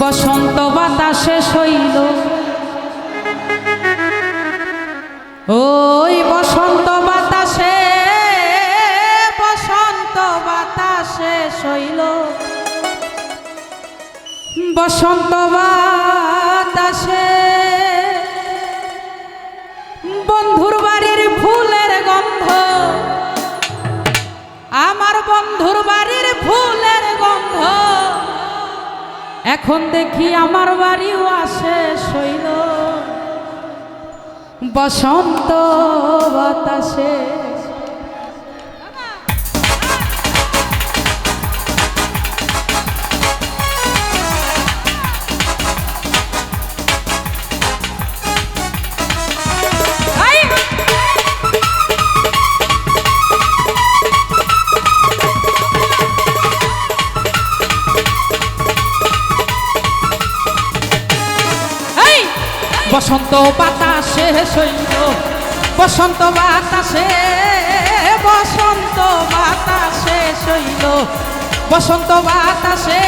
বসন্ত বাতাসে শৈল ওই বসন্ত বাতাসে শৈল বসন্ত বাতাসে বন্ধুর বাড়ির ফুলের গন্ধ আমার বন্ধুর বাড়ির ফুলের গন্ধ এখন দেখি আমার বাড়িও আসে শৈল বসন্ত বাতাসে। বসন্ত বাতাসে শৈল বসন্ত বাতাসে শৈল বসন্ত বাতাসে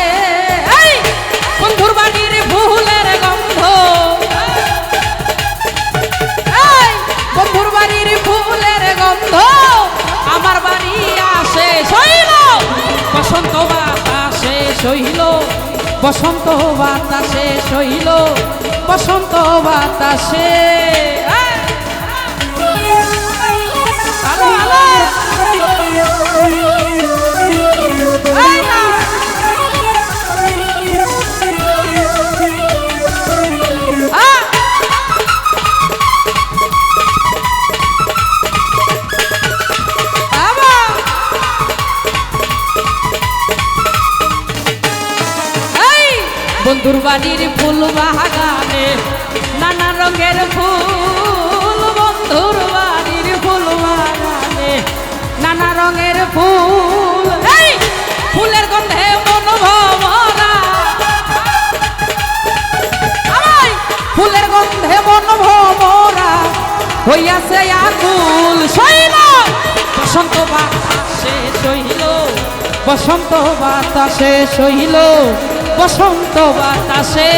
বন্ধুর বাড়ির ফুলের গন্ধ বন্ধুর বাড়ির ফুলের গন্ধ আমার বাড়ি আসে শৈল বসন্ত বাতাসে শৈল বসন্ত বাতাসে শৈল বসন্ত বাতাসে। বন্ধুর বাড়ির ফুল বাগানে নানা রঙের ফুল বন্ধুর বাড়ির ফুল বাগানে নানা রঙের ফুল ফুলের গন্ধে মন ভরা ফুলের গন্ধে মন ভরা হইয়াছে আকুল শৈল বসন্ত বাতাসে শৈল বসন্ত বাতাসে শৈল বসন্ত বাতাসে।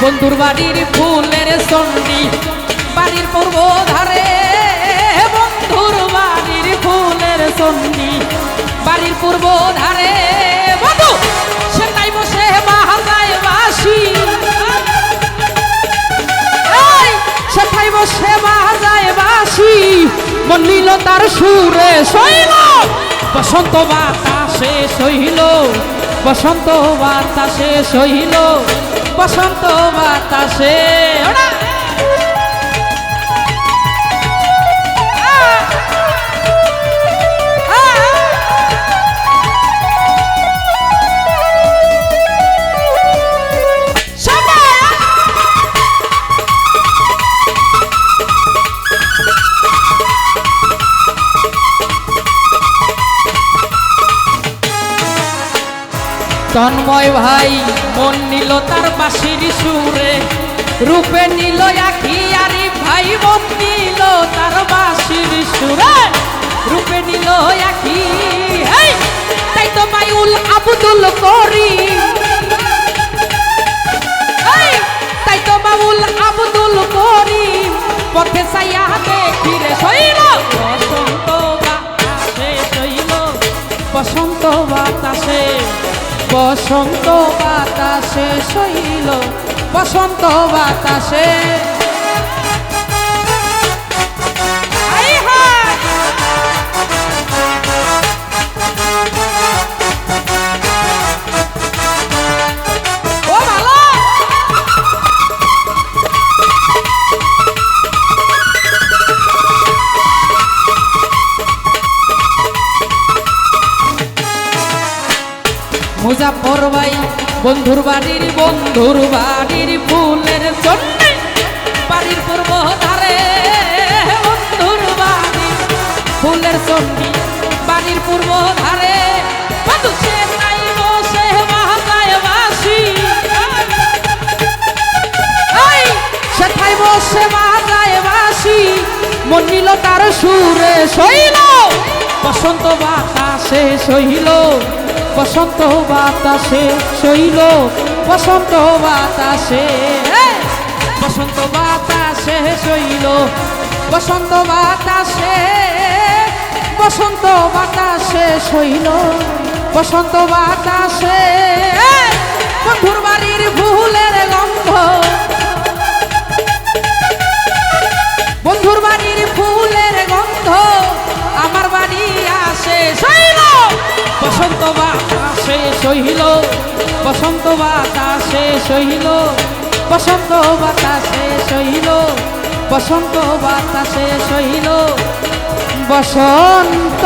বন্ধুর বাড়ির ফুলের সন্ধি বাড়ির পূর্ব ধারে বন্ধুর বাড়ির ফুলের সন্ধি বাড়ির পূর্ব ধারে বন্ধু সেটাই বসে বাজায় বাঁশি সেটাই বসে বাজায় বাঁশি মন নিল তার সুরে শৈল বসন্ত বাতাসে শৈল বসন্ত বাতাসে শৈল বসন্ত বাতাসে। তন্ময় ভাই মন নিল তার বাঁশির সুরে রূপে নিল আখি আরি ভাই মন নিল তার বাঁশির সুরে রূপে নিল আখি তাই তো মাইউল আব্দুল করিম তাই তো মাইউল আব্দুল করিম পথে সাইয়া দেখি রে শৈল বসন্ত বাতাসে শৈল বসন্ত বাতাসে বসন্ত বাতাসে শৈল বসন্ত বাতাসে। মুজাফর ভাই বন্ধুর বাড়ির ফুলের জন্য বাড়ির পূর্ব ধারে ফুলের চণ্ডী বাড়ির পূর্ব ধারে বন্ধু সে নাই বসে বাজায় বাঁশি এই সেথায় বসে বাজায় বাঁশি মন নিল তার সুরে সইল বসন্ত বাতাসে সইল বসন্ত বাতাসে সইল বসন্ত বাতাসে বসন্ত বাতাসে সইল বসন্ত বাতাসে বসন্ত বাতাসে সইল বসন্ত বাতাসে বন্ধুর বাড়ির ফুলের গন্ধ বন্ধুর বাড়ির ফুলের গন্ধ আমার বাড়ি আসে সইল বসন্ত বাতাসে সইল বসন্ত বাতাসে সইল বসন্ত বাতাসে সইল বসন্ত বাতাসে সইল বসন্ত